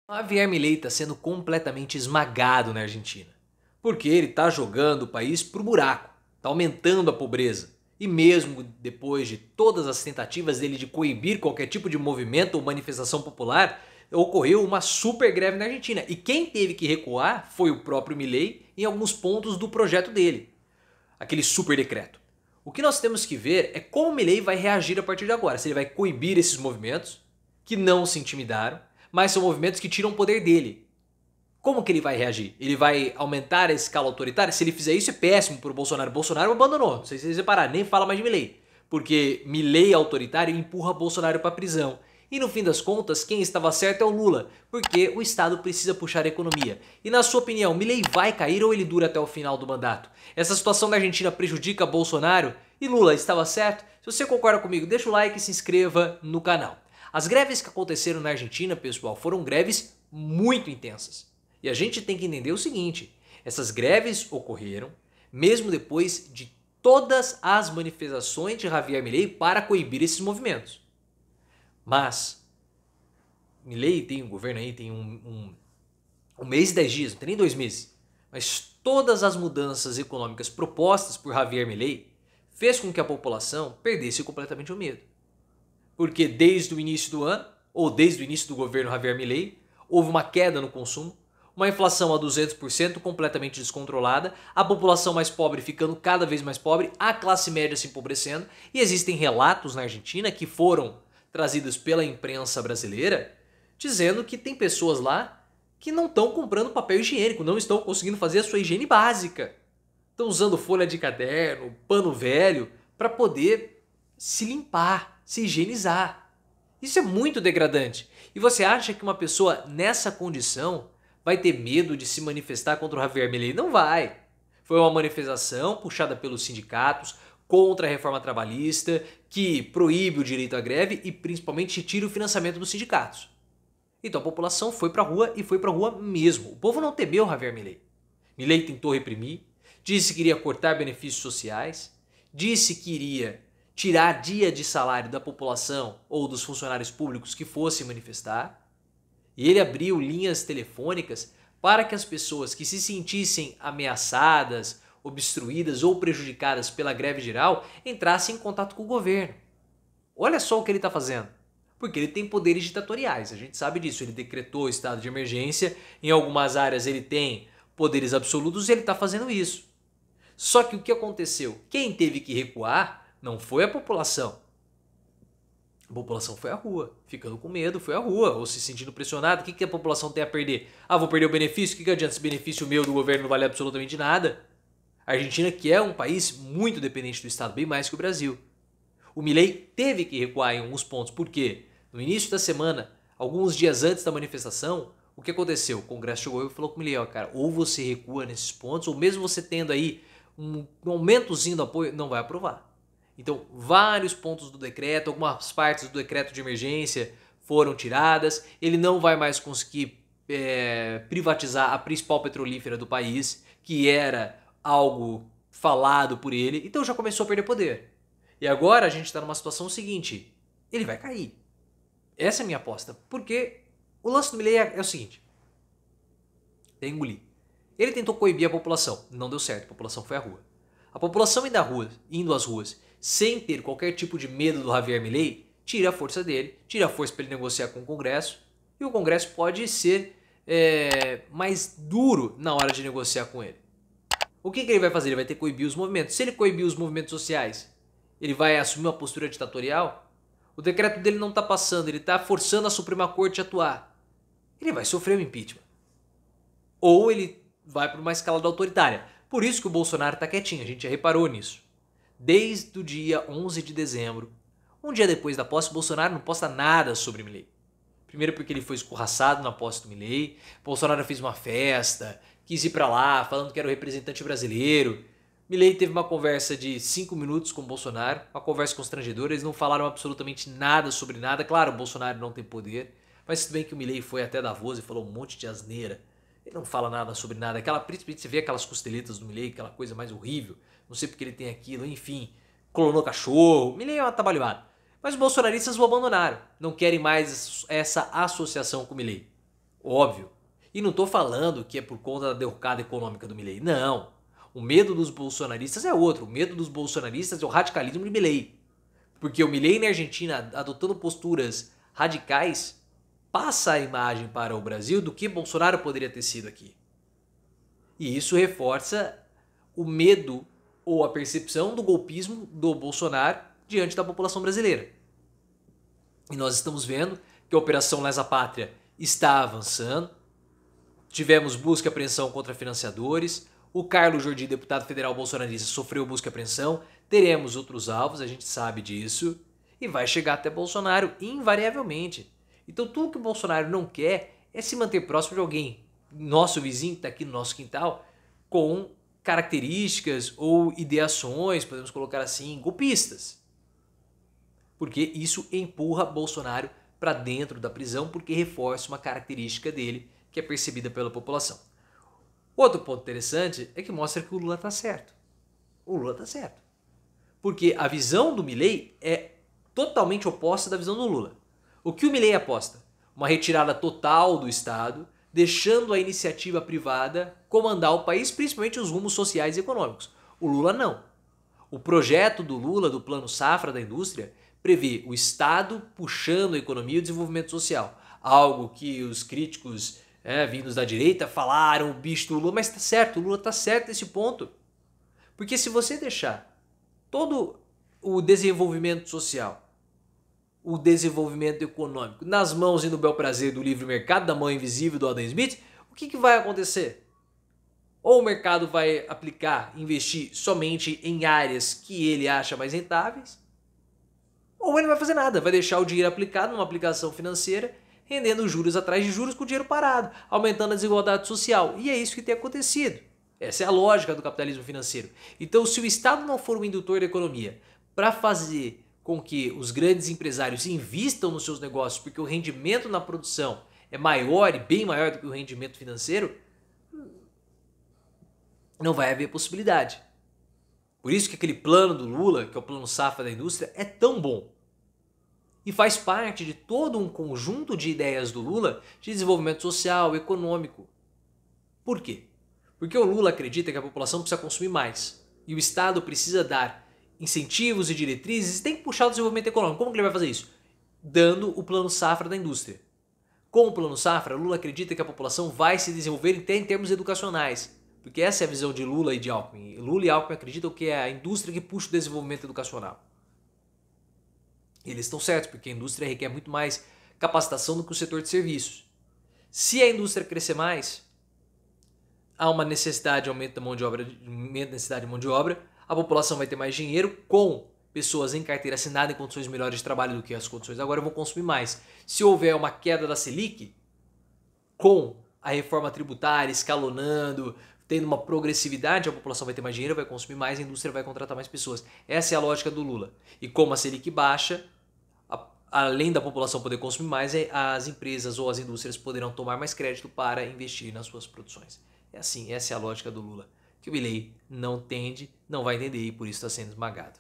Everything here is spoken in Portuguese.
Javier Milei está sendo completamente esmagado na Argentina, porque ele está jogando o país pro buraco, está aumentando a pobreza. E mesmo depois de todas as tentativas dele de coibir qualquer tipo de movimento ou manifestação popular, ocorreu uma super greve na Argentina. E quem teve que recuar foi o próprio Milei em alguns pontos do projeto dele, aquele super decreto. O que nós temos que ver é como o Milei vai reagir a partir de agora. Se ele vai coibir esses movimentos, que não se intimidaram, mas são movimentos que tiram o poder dele. Como que ele vai reagir? Ele vai aumentar a escala autoritária? Se ele fizer isso é péssimo para o Bolsonaro. Bolsonaro abandonou, não sei se vocês repararam, nem fala mais de Milei. Porque Milei autoritário empurra Bolsonaro para a prisão. E no fim das contas, quem estava certo é o Lula, porque o Estado precisa puxar a economia. E na sua opinião, Milei vai cair ou ele dura até o final do mandato? Essa situação da Argentina prejudica Bolsonaro? E Lula estava certo? Se você concorda comigo, deixa o like e se inscreva no canal. As greves que aconteceram na Argentina, pessoal, foram greves muito intensas. E a gente tem que entender o seguinte, essas greves ocorreram mesmo depois de todas as manifestações de Javier Milei para coibir esses movimentos. Mas Milei tem um governo aí, tem um mês e 10 dias, não tem nem 2 meses. Mas todas as mudanças econômicas propostas por Javier Milei fez com que a população perdesse completamente o medo. Porque desde o início do ano, ou desde o início do governo Javier Milei, houve uma queda no consumo, uma inflação a 200% completamente descontrolada, a população mais pobre ficando cada vez mais pobre, a classe média se empobrecendo, e existem relatos na Argentina que foram trazidos pela imprensa brasileira dizendo que tem pessoas lá que não estão comprando papel higiênico, não estão conseguindo fazer a sua higiene básica. Estão usando folha de caderno, pano velho, para poder se limpar, se higienizar. Isso é muito degradante. E você acha que uma pessoa nessa condição vai ter medo de se manifestar contra o Javier Milei? Não vai. Foi uma manifestação puxada pelos sindicatos contra a reforma trabalhista, que proíbe o direito à greve e principalmente tira o financiamento dos sindicatos. Então a população foi pra rua e foi pra rua mesmo. O povo não temeu Javier Milei. Milei tentou reprimir, disse que iria cortar benefícios sociais, disse que iria tirar dia de salário da população ou dos funcionários públicos que fossem manifestar. E ele abriu linhas telefônicas para que as pessoas que se sentissem ameaçadas, obstruídas ou prejudicadas pela greve geral entrassem em contato com o governo. Olha só o que ele está fazendo. Porque ele tem poderes ditatoriais, a gente sabe disso. Ele decretou estado de emergência, em algumas áreas ele tem poderes absolutos e ele está fazendo isso. Só que o que aconteceu? Quem teve que recuar não foi a população. A população foi à rua, ficando com medo, foi à rua, ou se sentindo pressionada. O que a população tem a perder? Ah, vou perder o benefício? O que adianta esse benefício meu do governo não vale absolutamente nada? A Argentina, que é um país muito dependente do Estado, bem mais que o Brasil. O Milei teve que recuar em alguns pontos, por quê? No início da semana, alguns dias antes da manifestação, o que aconteceu? O Congresso chegou e falou com o Milei, ó, cara, ou você recua nesses pontos, ou mesmo você tendo aí um aumentozinho do apoio, não vai aprovar. Então, vários pontos do decreto, algumas partes do decreto de emergência foram tiradas, ele não vai mais conseguir privatizar a principal petrolífera do país, que era algo falado por ele, então já começou a perder poder. E agora a gente está numa situação seguinte, ele vai cair. Essa é a minha aposta, porque o lance do Milei é o seguinte, tem que engolir. Ele tentou coibir a população, não deu certo, a população foi à rua. A população indo às ruas, sem ter qualquer tipo de medo do Javier Milei, tira a força dele, tira a força para ele negociar com o Congresso, e o Congresso pode ser mais duro na hora de negociar com ele. O que ele vai fazer? Ele vai ter que coibir os movimentos. Se ele coibir os movimentos sociais, ele vai assumir uma postura ditatorial? O decreto dele não está passando, ele está forçando a Suprema Corte a atuar. Ele vai sofrer um impeachment. Ou ele vai para uma escalada autoritária. Por isso que o Bolsonaro está quietinho, a gente já reparou nisso. Desde o dia 11 de dezembro, um dia depois da posse, Bolsonaro não posta nada sobre Milei. Primeiro porque ele foi escorraçado na posse do Milei, Bolsonaro fez uma festa, quis ir para lá falando que era o representante brasileiro. Milei teve uma conversa de 5 minutos com o Bolsonaro, uma conversa constrangedora, eles não falaram absolutamente nada sobre nada. Claro, o Bolsonaro não tem poder, mas tudo bem que o Milei foi até Davos e falou um monte de asneira. Ele não fala nada sobre nada. Principalmente você vê aquelas costeletas do Milei, aquela coisa mais horrível. Não sei porque ele tem aquilo, enfim. Clonou cachorro. Milei é uma trabalhada. Mas os bolsonaristas o abandonaram. Não querem mais essa associação com o Milei. Óbvio. E não estou falando que é por conta da derrocada econômica do Milei. Não. O medo dos bolsonaristas é outro. O medo dos bolsonaristas é o radicalismo de Milei. Porque o Milei na Argentina, adotando posturas radicais, passa a imagem para o Brasil do que Bolsonaro poderia ter sido aqui. E isso reforça o medo ou a percepção do golpismo do Bolsonaro diante da população brasileira. E nós estamos vendo que a Operação Lesa Pátria está avançando. Tivemos busca e apreensão contra financiadores. O Carlos Jordi, deputado federal bolsonarista, sofreu busca e apreensão. Teremos outros alvos, a gente sabe disso. E vai chegar até Bolsonaro invariavelmente. Então tudo que o Bolsonaro não quer é se manter próximo de alguém, nosso vizinho que está aqui no nosso quintal, com características ou ideações, podemos colocar assim, golpistas. Porque isso empurra Bolsonaro para dentro da prisão, porque reforça uma característica dele que é percebida pela população. Outro ponto interessante é que mostra que o Lula está certo. O Lula está certo. Porque a visão do Milei é totalmente oposta da visão do Lula. O que o Milei aposta? Uma retirada total do Estado, deixando a iniciativa privada comandar o país, principalmente os rumos sociais e econômicos. O Lula não. O projeto do Lula, do Plano Safra da indústria, prevê o Estado puxando a economia e o desenvolvimento social. Algo que os críticos vindos da direita falaram, o bicho do Lula, mas está certo, o Lula está certo nesse ponto. Porque se você deixar todo o desenvolvimento social, o desenvolvimento econômico nas mãos e no bel prazer do livre mercado, da mão invisível do Adam Smith, o que vai acontecer? Ou o mercado vai investir somente em áreas que ele acha mais rentáveis, ou ele não vai fazer nada, vai deixar o dinheiro aplicado numa aplicação financeira, rendendo juros atrás de juros com o dinheiro parado, aumentando a desigualdade social. E é isso que tem acontecido. Essa é a lógica do capitalismo financeiro. Então, se o Estado não for um indutor da economia para fazer com que os grandes empresários invistam nos seus negócios, porque o rendimento na produção é maior e bem maior do que o rendimento financeiro, não vai haver possibilidade. Por isso que aquele plano do Lula, que é o plano Safra da indústria, é tão bom. E faz parte de todo um conjunto de ideias do Lula de desenvolvimento social, econômico. Por quê? Porque o Lula acredita que a população precisa consumir mais. E o Estado precisa dar incentivos e diretrizes e tem que puxar o desenvolvimento econômico. Como que ele vai fazer isso? Dando o plano Safra da indústria. Com o plano Safra, Lula acredita que a população vai se desenvolver até em termos educacionais. Porque essa é a visão de Lula e de Alckmin. Lula e Alckmin acreditam que é a indústria que puxa o desenvolvimento educacional. Eles estão certos, porque a indústria requer muito mais capacitação do que o setor de serviços. Se a indústria crescer mais, há uma necessidade de aumento da mão de obra, a população vai ter mais dinheiro, com pessoas em carteira assinada em condições melhores de trabalho do que as condições agora vão consumir mais. Se houver uma queda da Selic, com a reforma tributária escalonando, tendo uma progressividade, a população vai ter mais dinheiro, vai consumir mais, a indústria vai contratar mais pessoas. Essa é a lógica do Lula. E como a Selic baixa, além da população poder consumir mais, as empresas ou as indústrias poderão tomar mais crédito para investir nas suas produções. É assim, essa é a lógica do Lula, que o Milei não vai entender e por isso está sendo esmagado.